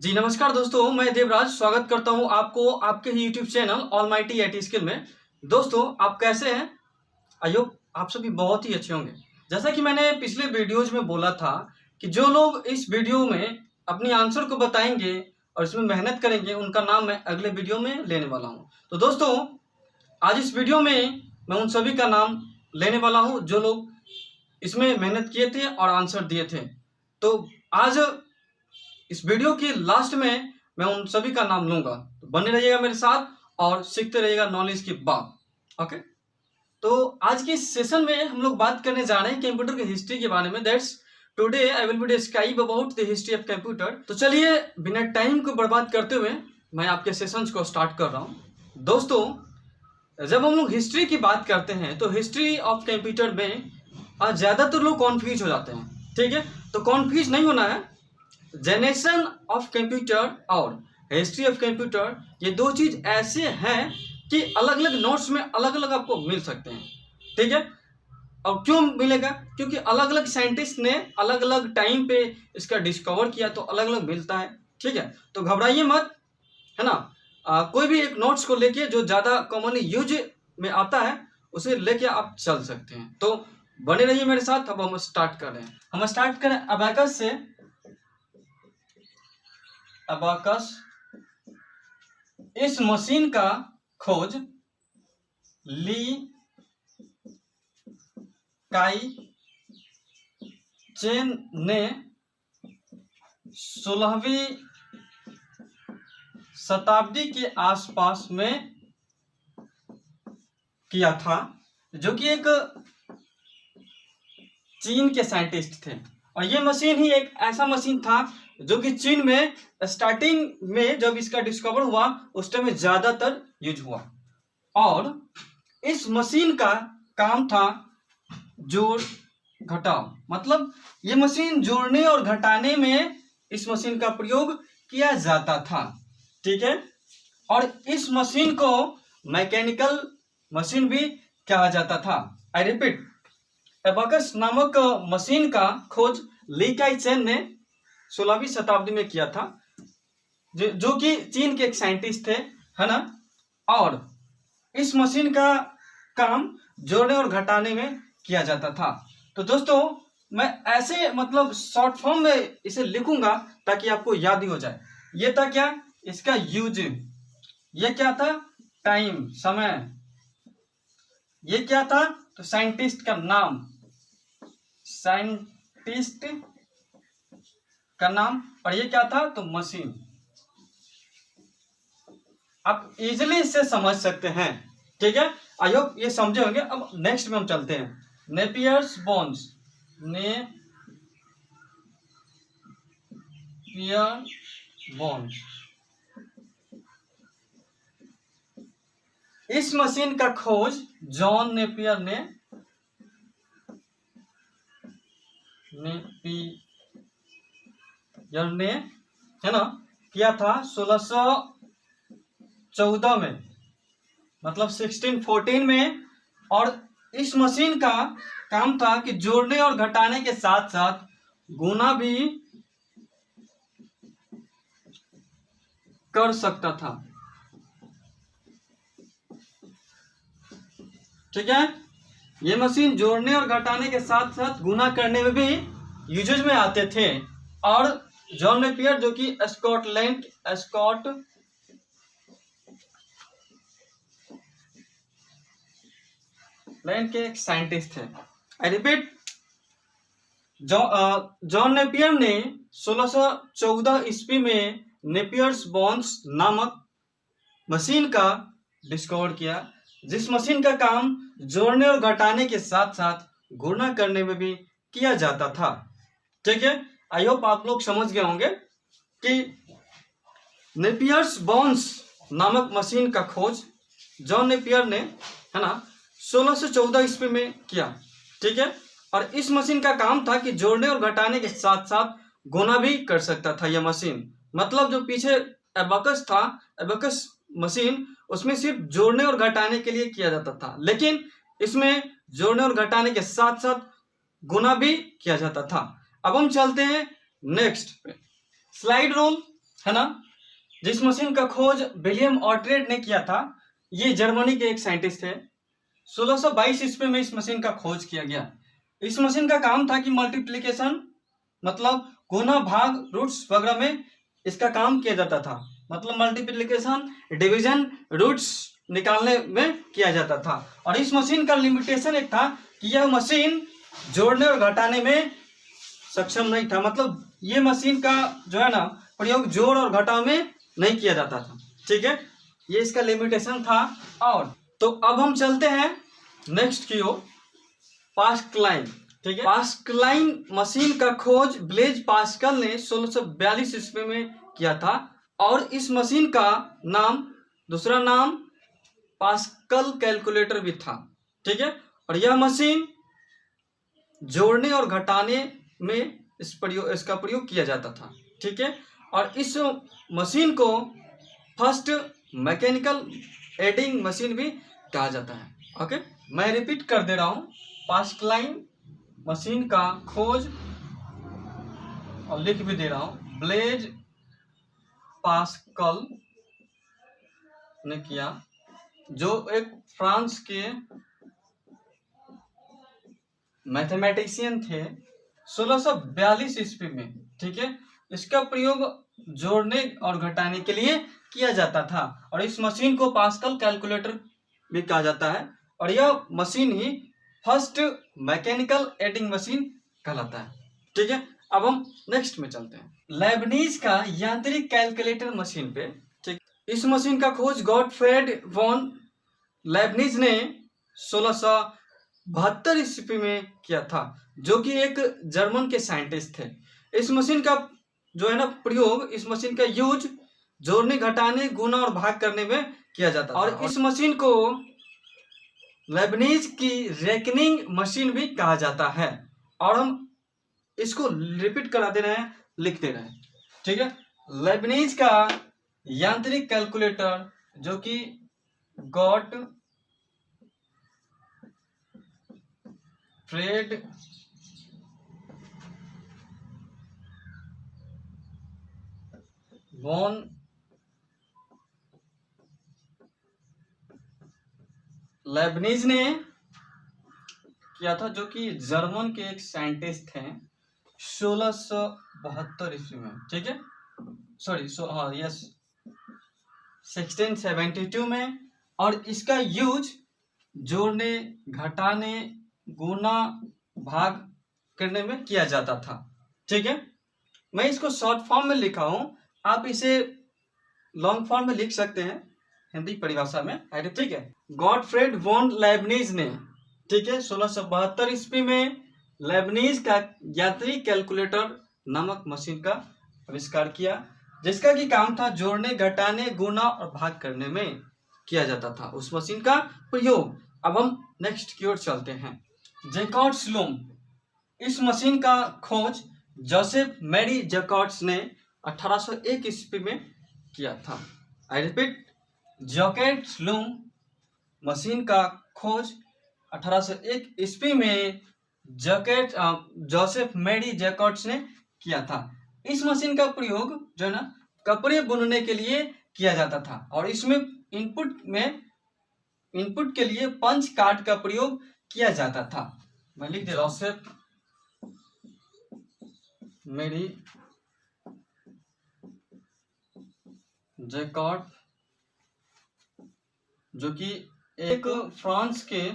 जी नमस्कार दोस्तों, मैं देवराज स्वागत करता हूं आपको आपके ही YouTube channel almighty IT skill में। दोस्तों आप कैसे हैं? आई होप आप सभी बहुत ही अच्छे होंगे। जैसा कि मैंने पिछले वीडियोज में बोला था कि जो लोग इस वीडियो में अपनी आंसर को बताएंगे और इसमें मेहनत करेंगे उनका नाम मैं अगले वीडियो में लेने वाला हूँ। तो दोस्तों आज इस वीडियो में मैं उन सभी का नाम लेने वाला हूँ जो लोग इसमें मेहनत किए थे और आंसर दिए थे। तो आज इस वीडियो के लास्ट में मैं उन सभी का नाम लूंगा, तो बने रहिएगा मेरे साथ और सीखते रहिएगा नॉलेज की बात। ओके, तो आज के इस सेशन में हम लोग बात करने जा रहे हैं कंप्यूटर की हिस्ट्री के बारे में। That's today I will be describe about the history of computer. तो चलिए बिना टाइम को बर्बाद करते हुए मैं आपके सेशंस को स्टार्ट कर रहा हूँ। दोस्तों जब हम लोग हिस्ट्री की बात करते हैं तो हिस्ट्री ऑफ कंप्यूटर में ज़्यादातर लोग कॉन्फ्यूज हो जाते हैं। ठीक है, तो कॉन्फ्यूज नहीं होना है। जनरेशन ऑफ कंप्यूटर और हिस्ट्री ऑफ कंप्यूटर ये दो चीज ऐसे हैं कि अलग अलग नोट्स में अलग अलग आपको मिल सकते हैं। ठीक है, और क्यों मिलेगा? क्योंकि अलग अलग साइंटिस्ट ने अलग अलग टाइम पे इसका डिस्कवर किया, तो अलग अलग मिलता है। ठीक है, तो घबराइए मत, है ना। कोई भी एक नोट्स को लेके जो ज़्यादा कॉमनली यूज में आता है उसे लेके आप चल सकते हैं। तो बने रहिए मेरे साथ। अब हम स्टार्ट कर रहे हैं। हम स्टार्ट करें अबैकस से। अबाकस इस मशीन का खोज ली काई चेन ने 16वीं शताब्दी के आसपास में किया था, जो कि एक चीन के साइंटिस्ट थे। और ये मशीन ही एक ऐसा मशीन था जो कि चीन में स्टार्टिंग में जब इसका डिस्कवर हुआ उस टाइम में ज्यादातर यूज हुआ। और इस मशीन का काम था जोड़ घटाव, मतलब ये मशीन जोड़ने और घटाने में इस मशीन का प्रयोग किया जाता था। ठीक है, और इस मशीन को मैकेनिकल मशीन भी कहा जाता था। आई रिपीट, एबाकस नामक मशीन का खोज ली काई चेन ने 16वीं शताब्दी में किया था, जो कि चीन के एक साइंटिस्ट थे, है ना। और इस मशीन का काम जोड़ने और घटाने में किया जाता था। तो दोस्तों मैं ऐसे मतलब शॉर्ट फॉर्म में इसे लिखूंगा ताकि आपको याद ही हो जाए। ये था क्या? इसका यूज। ये क्या था? टाइम, समय। ये क्या था? तो साइंटिस्ट का नाम, साइंटिस्ट का नाम। और ये क्या था? तो मशीन। आप इजिली इससे समझ सकते हैं। ठीक है, आई होप ये समझे होंगे। अब नेक्स्ट में हम चलते हैं, नेपियर्स बोन्स। नेपियर बोन्स इस मशीन का खोज जॉन नेपियर ने है ना किया था 1614 में, मतलब 1614 में। और इस मशीन का काम था कि जोड़ने और घटाने के साथ साथ गुना भी कर सकता था। ठीक है, ये मशीन जोड़ने और घटाने के साथ साथ गुना करने में भी यूजेज में आते थे। और जॉन नेपियर जो कि स्कॉटलैंड के एक साइंटिस्ट थे। आई रिपीट, जॉन नेपियर ने 1614 ईस्वी में नेपियर्स बोन्स नामक मशीन का डिस्कवर किया, जिस मशीन का काम जोड़ने और घटाने के साथ साथ गुणा करने में भी किया जाता था। ठीक है, आई होप आप लोग समझ गए होंगे कि नेपियर्स बोन्स नामक मशीन का खोज जॉन नेपियर ने, है ना, 1614 ईस्वी में किया। ठीक है, और इस मशीन का काम था कि जोड़ने और घटाने के साथ साथ गुना भी कर सकता था यह मशीन। मतलब जो पीछे एबाकस था, एबाकस मशीन, उसमें सिर्फ जोड़ने और घटाने के लिए किया जाता था, लेकिन इसमें जोड़ने और घटाने के साथ साथ गुना भी किया जाता था। अब हम चलते हैं नेक्स्ट पे, स्लाइड रोल। है ना। जिस मशीन का खोज विलियम ऑर्ट्रेड ने किया था, ये जर्मनी के एक साइंटिस्ट थे। 1622 ईस्वी में इस मशीन का खोज किया गया। इस मशीन का काम था कि मल्टीप्लिकेशन मतलब गुना भाग रूट्स वगैरह में इसका काम किया जाता था। मतलब मल्टीप्लिकेशन डिवीजन रूट्स निकालने में किया जाता था। और इस मशीन का लिमिटेशन एक था कि यह मशीन जोड़ने और घटाने में सक्षम नहीं था। मतलब ये मशीन का जो है ना प्रयोग जोड़ और घटाव में नहीं किया जाता था। ठीक है, ये इसका लिमिटेशन था। और तो अब हम चलते हैं नेक्स्ट की ओर, पास्कलाइन। ठीक है, पास्कलाइन मशीन का खोज ब्लेज पास्कल ने 1642 ईस्वी में किया था। और इस मशीन का नाम, दूसरा नाम पास्कल कैलकुलेटर भी था। ठीक है, और यह मशीन जोड़ने और घटाने में इसका प्रयोग किया जाता था। ठीक है, और इस मशीन को फर्स्ट मैकेनिकल एडिंग मशीन भी कहा जाता है। ओके, मैं रिपीट कर दे रहा हूं, पास्कलाइन मशीन का खोज और लिख भी दे रहा हूं, ब्लेज पास्कल ने किया, जो एक फ्रांस के मैथमेटिशियन थे 1642 ईस्वी में। ठीक है, इसका प्रयोग जोड़ने और घटाने के लिए किया जाता था। और इस मशीन को पास्कल कैलकुलेटर भी कहा जाता है। और यह मशीन ही फर्स्ट मैकेनिकल एडिंग मशीन कहलाता है। ठीक है, अब हम नेक्स्ट में चलते हैं, लेबनीज का यांत्रिक कैलकुलेटर मशीन पे। ठीक, इस मशीन का खोज गॉटफ्रेड वॉन लेबनीज ने 1672 ईस्वी में किया था, जो कि एक जर्मन के साइंटिस्ट थे। इस मशीन का जो है ना प्रयोग, इस मशीन का यूज जोड़ने घटाने गुना और भाग करने में किया जाता था। और इस मशीन को लेबनीज की रेकनिंग मशीन भी कहा जाता है। और हम इसको रिपीट करा दे रहे हैं, लिख दे रहे हैं। ठीक है, लेबनीज का यांत्रिक कैलकुलेटर, जो कि गॉटफ्रेड वॉन लेबनीज ने किया था, जो कि जर्मन के एक साइंटिस्ट थे 1672 ईस्वी में। ठीक है, सॉरी, 1672 में। और इसका यूज जोड़ने घटाने गुना भाग करने में किया जाता था। ठीक है, मैं इसको शॉर्ट फॉर्म में लिखा हूं, आप इसे लॉन्ग फॉर्म में लिख सकते हैं हिंदी परिभाषा में। ठीक है, गॉटफ्रेड वॉन लेबनीज ने, ठीक है, 1672 ईस्वी में लेबनीज का यांत्रिक कैलकुलेटर नामक मशीन का आविष्कार किया, जिसका की काम था जोड़ने घटाने गुना और भाग करने में किया जाता था उस मशीन का प्रयोग। अब हम नेक्स्ट की ओर चलते हैं, जैकॉर्ड्स लूम। इस मशीन का खोज जोसेफ मैरी जैकॉर्ड्स ने 1801 ईस्वी में किया था। आई रिपीट, जैकॉर्ड्स लूम मशीन का खोज 1801 ईस्वी में जोसेफ मैरी जैकॉर्ड्स ने किया था। इस मशीन का प्रयोग जो है ना कपड़े बुनने के लिए किया जाता था। और इसमें इनपुट के लिए पंच कार्ड का प्रयोग किया जाता था। मैं लिख दे रहा हूं, जोसेफ मैरी जैकॉर्ड, जो कि एक फ्रांस के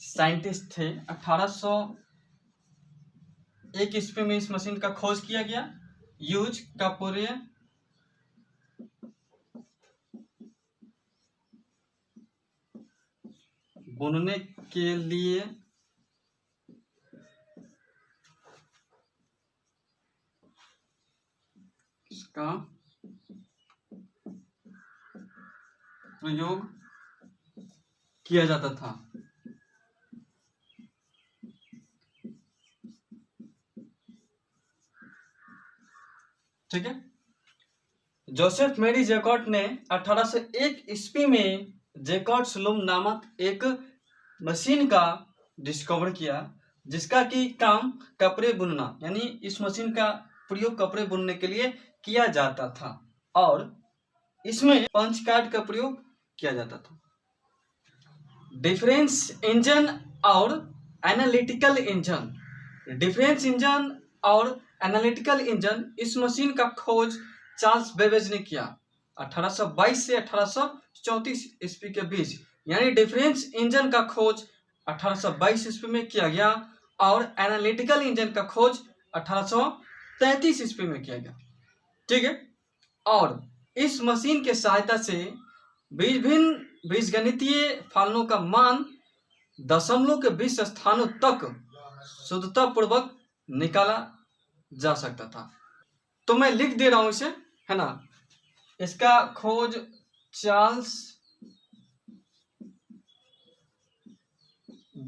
साइंटिस्ट थे। 1801 ईस्वी में इस मशीन का खोज किया गया। यूज कपड़े बुनने के लिए इसका प्रयोग किया जाता था। ठीक है, जोसेफ मैरी जैकॉर्ड ने 1801 ईस्वी में जैकॉर्ड्स लूम नामक एक मशीन का डिस्कवर किया, जिसका कि काम कपड़े बुनना, यानी इस मशीन का प्रयोग कपड़े बुनने के लिए किया जाता था और इसमें पंच कार्ड का प्रयोग किया जाता था। डिफरेंस इंजन और एनालिटिकल इंजन, डिफरेंस इंजन और एनालिटिकल इंजन, इस मशीन का खोज चार्ल्स बेबेज ने किया 1822 से 1834 ईस्वी के बीच। यानी डिफरेंस इंजन का खोज 1822 ईस्वी में किया गया और एनालिटिकल इंजन का खोज 1833 ईस्वी में किया गया। ठीक है। और इस मशीन के सहायता से विभिन्न बीजगणितीय फलनों का मान दशमलव के 20 स्थानों तक शुद्धता पूर्वक निकाला जा सकता था। तो मैं लिख दे रहा हूं इसे, है ना। इसका खोज चार्ल्स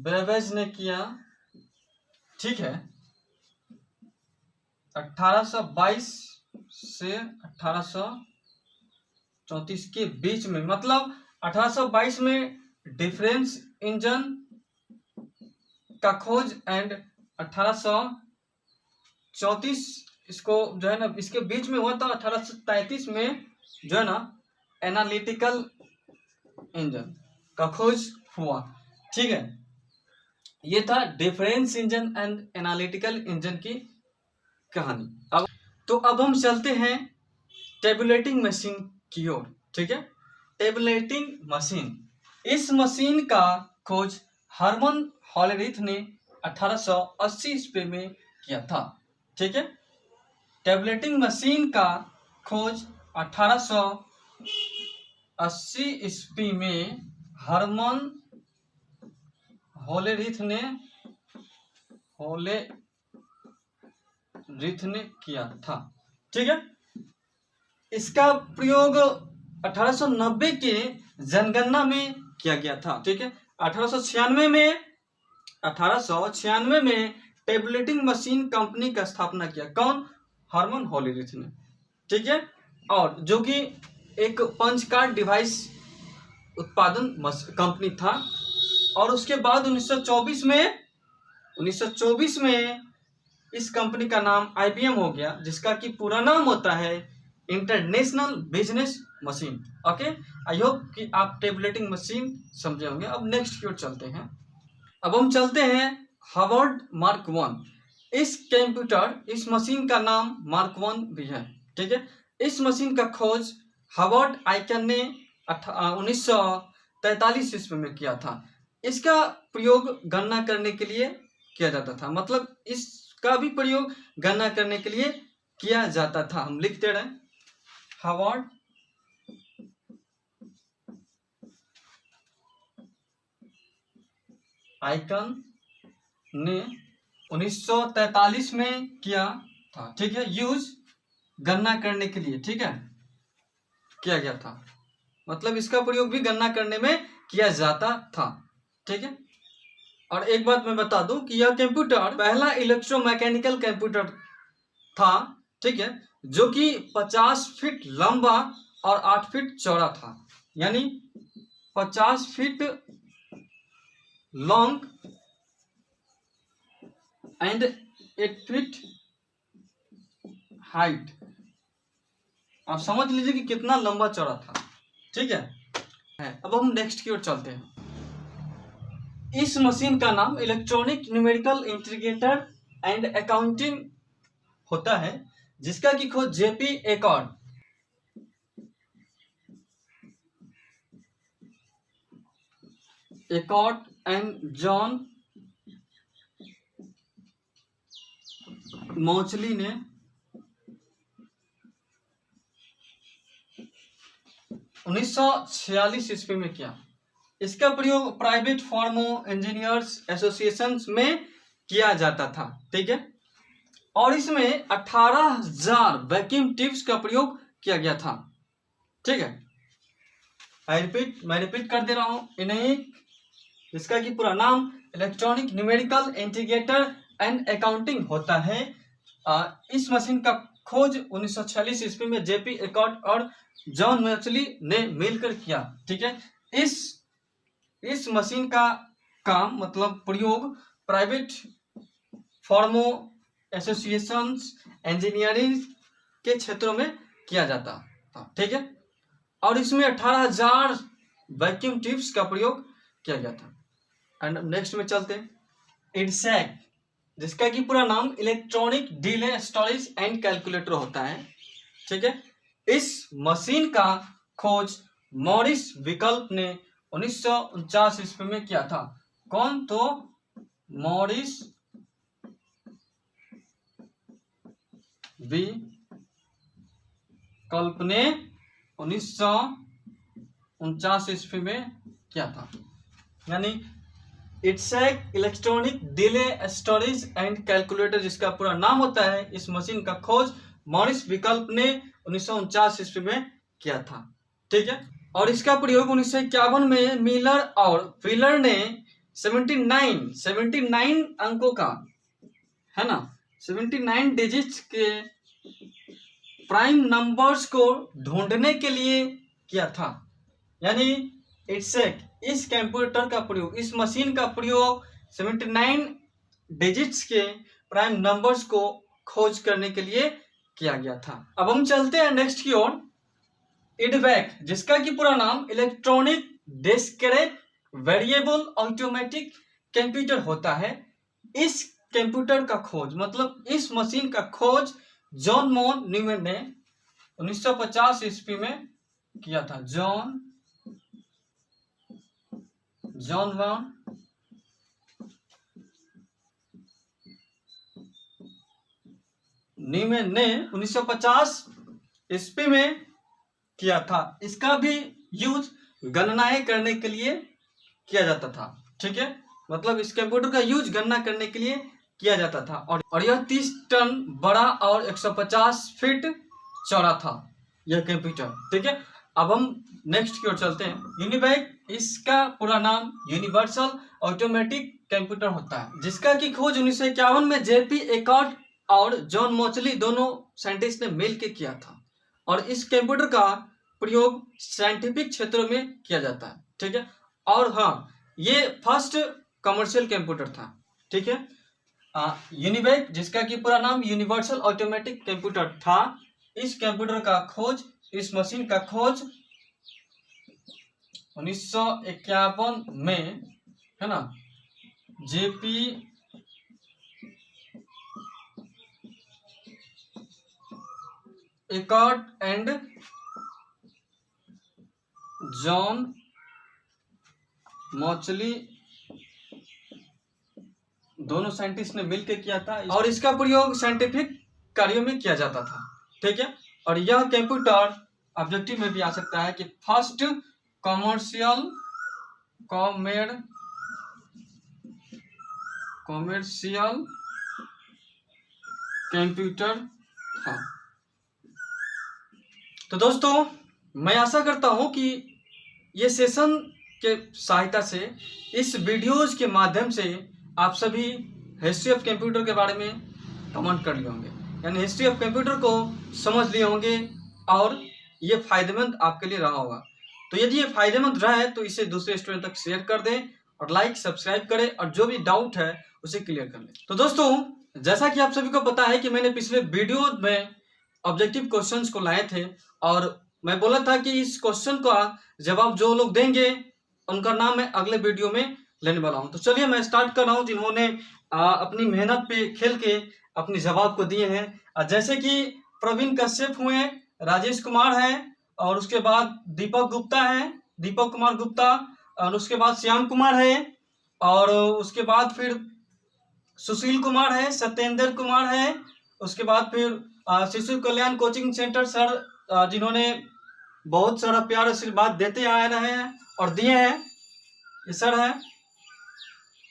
बेबेज ने किया, ठीक है, 1822 से 1834 के बीच में। मतलब 1822 में डिफरेंस इंजन का खोज एंड 1834 इसको जो है ना, इसके बीच में हुआ था। 1833 में जो है ना एनालिटिकल इंजन का खोज हुआ। ठीक है, ये था difference engine and analytical engine की कहानी। अब हम चलते हैं टेबुलेटिंग मशीन की ओर। ठीक है, टेबुलेटिंग मशीन, इस मशीन का खोज हरमन हॉलरीथ ने 1880 ईस्वी में किया था। ठीक है, टेबुलेटिंग मशीन का खोज 1880 ईस्वी में हरमन हॉलरीथ ने किया था। ठीक है, इसका प्रयोग 1890 के जनगणना में किया गया था। ठीक है, 1896 में टेबुलेटिंग मशीन कंपनी का स्थापना किया। कौन? हरमन हॉलरीथ ने। ठीक है, और जो कि एक पंच कार्ड डिवाइस उत्पादन कंपनी था। और उसके बाद 1924 में इस कंपनी का नाम IBM हो गया, जिसका कि पूरा नाम होता है international business machine. Okay, I hope कि आप टेबुलेटिंग मशीन समझे होंगे। अब नेक्स्ट की ओर चलते हैं। अब हम चलते हैं हावर्ड मार्क 1। इस मशीन का नाम मार्क 1 भी है। ठीक है, इस मशीन का खोज हावर्ड आइकन ने 1943 ईस्वी में किया था। इसका प्रयोग गणना करने के लिए किया जाता था। मतलब इसका भी प्रयोग गणना करने के लिए किया जाता था। हम लिखते रहे, हावर्ड आइकन ने 1943 में किया था। ठीक है, यूज गणना करने के लिए, ठीक है, किया गया था। मतलब इसका प्रयोग भी गणना करने में किया जाता था। ठीक है, और एक बात मैं बता दूं कि यह कंप्यूटर पहला इलेक्ट्रोमैकेनिकल कंप्यूटर था। ठीक है, जो कि 50 फीट लंबा और 8 फीट चौड़ा था। यानी 50 feet long and 8 feet height. आप समझ लीजिए कि कितना लंबा चौड़ा था। ठीक है, अब हम नेक्स्ट की ओर चलते हैं। इस मशीन का नाम electronic numerical integrator and accounting होता है, जिसका की खोज JP एकॉर्ड एंड जॉन मौचली ने 1946 ईस्वी में किया। इसका प्रयोग प्राइवेट फर्मों, इंजीनियर्स एसोसिएशन में किया जाता था। ठीक है, और इसमें 18,000 वैक्यूम ट्यूब्स का प्रयोग किया गया था। ठीक है, मैं रिपीट कर दे रहा हूं, इसका की पूरा नाम electronic numerical integrator and accounting होता है। इस मशीन का खोज 1946 ईस्वी में JP एकॉर्ड और जॉन मौचली ने मिलकर किया। ठीक है, इस मशीन का काम मतलब प्रयोग प्राइवेट फर्मों, एसोसिएशंस इंजीनियरिंग के क्षेत्रों में किया जाता था। ठीक है, और इसमें 18,000 वैक्यूम ट्यूब्स का प्रयोग किया गया था। एंड नेक्स्ट में चलते हैं, इडसैक, जिसका कि पूरा नाम electronic delay storage and calculator होता है। ठीक है, इस मशीन का खोज मॉरिस विकल्प ने 1949 ईस्वी में किया था। कौन? तो मॉरिस विकल्प ने 1949 ईस्वी में किया था। यानी EDSAC electronic delay storage and calculator, जिसका पूरा नाम होता है, इस मशीन का खोज मॉरिस विकल्प ने 1949 ईस्वी में किया था। ठीक है, और इसका प्रयोग 1951 में मिलर और व्हीलर ने 79 अंकों का, है ना, 79 डिजिट्स के प्राइम नंबर्स को ढूंढने के लिए किया था। यानी इडसैक इस कंप्यूटर का प्रयोग, इस मशीन का प्रयोग 79 डिजिट्स के प्राइम नंबर्स को खोज करने के लिए किया गया था। अब हम चलते हैं नेक्स्ट की ओर, इडवैक, जिसका कि पूरा नाम electronic discrete variable automatic computer होता है। इस कंप्यूटर का खोज, मतलब इस मशीन का खोज जॉन वॉन न्यूमैन ने 1950 ईस्वी में किया था। जॉन वॉन न्यूमैन ने 1950 ईस्वी में किया था। इसका भी यूज गणनाएं करने के लिए किया जाता था। ठीक है, मतलब इस कंप्यूटर का यूज गणना करने के लिए किया जाता था। और यह 30 टन बड़ा और 150 फीट चौड़ा था यह कंप्यूटर। ठीक है, अब हम नेक्स्ट की ओर चलते हैं। यूनिवैक, इसका पूरा नाम यूनिवर्सल ऑटोमेटिक कंप्यूटर होता है, जिसका की खोज 1951 में जेपी एकॉर्ड और जॉन मोचली दोनों साइंटिस्ट ने मिलकर किया था। और इस कंप्यूटर का प्रयोग साइंटिफिक क्षेत्रों में किया जाता है। ठीक है, और हाँ, ये फर्स्ट कमर्शियल कंप्यूटर था। ठीक है, यूनिवैक, जिसका कि पूरा नाम यूनिवर्सल ऑटोमेटिक कंप्यूटर था, इस कंप्यूटर का खोज, इस मशीन का खोज 1951 में, है ना, जेपी एकॉर्ड एंड जॉन मोचली दोनों साइंटिस्ट ने मिलकर किया था। और इसका प्रयोग साइंटिफिक कार्यों में किया जाता था। ठीक है, और यह कंप्यूटर ऑब्जेक्टिव में भी आ सकता है कि फर्स्ट कमर्शियल कंप्यूटर था। तो दोस्तों, मैं आशा करता हूं कि ये सेशन के सहायता से, इस वीडियोज के माध्यम से आप सभी हिस्ट्री ऑफ कंप्यूटर के बारे में कमेंट कर लिए होंगे, यानी हिस्ट्री ऑफ कंप्यूटर को समझ लिए होंगे और ये फायदेमंद आपके लिए रहा होगा। तो यदि ये फायदेमंद रहा है तो इसे दूसरे स्टूडेंट तक शेयर कर दें और लाइक सब्सक्राइब करें, और जो भी डाउट है उसे क्लियर कर लें। तो दोस्तों, जैसा कि आप सभी को पता है कि मैंने पिछले वीडियो में ऑब्जेक्टिव क्वेश्चंस को लाए थे, और मैं बोला था कि इस क्वेश्चन का जवाब जो लोग देंगे उनका नाम मैं अगले वीडियो में लेने वाला हूं। तो चलिए मैं स्टार्ट कर रहा हूं, जिन्होंने अपनी मेहनत पे खेल के अपने जवाब को दिए हैं। जैसे कि प्रवीण कश्यप हुए, राजेश कुमार हैं, और उसके बाद दीपक कुमार गुप्ता, और उसके बाद श्याम कुमार है, और उसके बाद फिर सुशील कुमार है, सत्येंद्र कुमार है, उसके बाद फिर शिशु कल्याण कोचिंग सेंटर सर, जिन्होंने बहुत सारा प्यार आशीर्वाद देते आ रहे हैं और दिए हैं, ये सर है।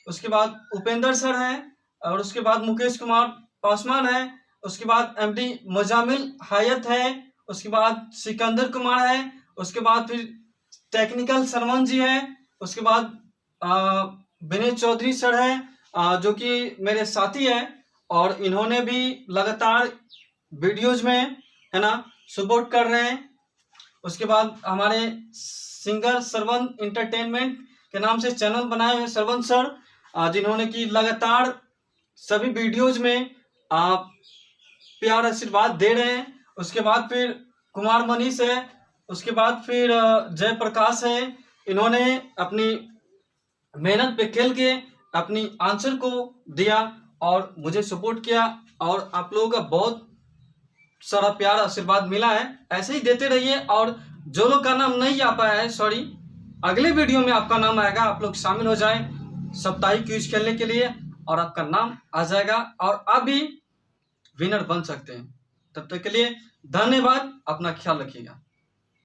उसके बाद उपेंद्र सर हैं, और उसके बाद मुकेश कुमार पासवान है, उसके बाद एमडी मुजामिल हयात है, उसके बाद सिकंदर कुमार है, उसके बाद फिर टेक्निकल सरवन जी है, उसके बाद विनय चौधरी सर है, जो कि मेरे साथी हैं, और इन्होंने भी लगातार वीडियोज में, है ना, सपोर्ट कर रहे हैं। उसके बाद हमारे सिंगर सरवन एंटरटेनमेंट के नाम से चैनल बनाए हैं सरवन सर, जिन्होंने कि लगातार सभी वीडियोज में आप प्यार आशीर्वाद दे रहे हैं। उसके बाद फिर कुमार मनीष है, उसके बाद फिर जयप्रकाश है। इन्होंने अपनी मेहनत पे खेल के अपनी आंसर को दिया और मुझे सपोर्ट किया, और आप लोगों का बहुत सारा प्यार आशीर्वाद मिला है। ऐसे ही देते रहिए। और जो लोग का नाम नहीं आ पाया है, सॉरी, अगले वीडियो में आपका नाम आएगा। आप लोग शामिल हो जाएं साप्ताहिक क्विज खेलने के लिए, और आपका नाम आ जाएगा और आप भी विनर बन सकते हैं। तब तक के लिए धन्यवाद। अपना ख्याल रखिएगा।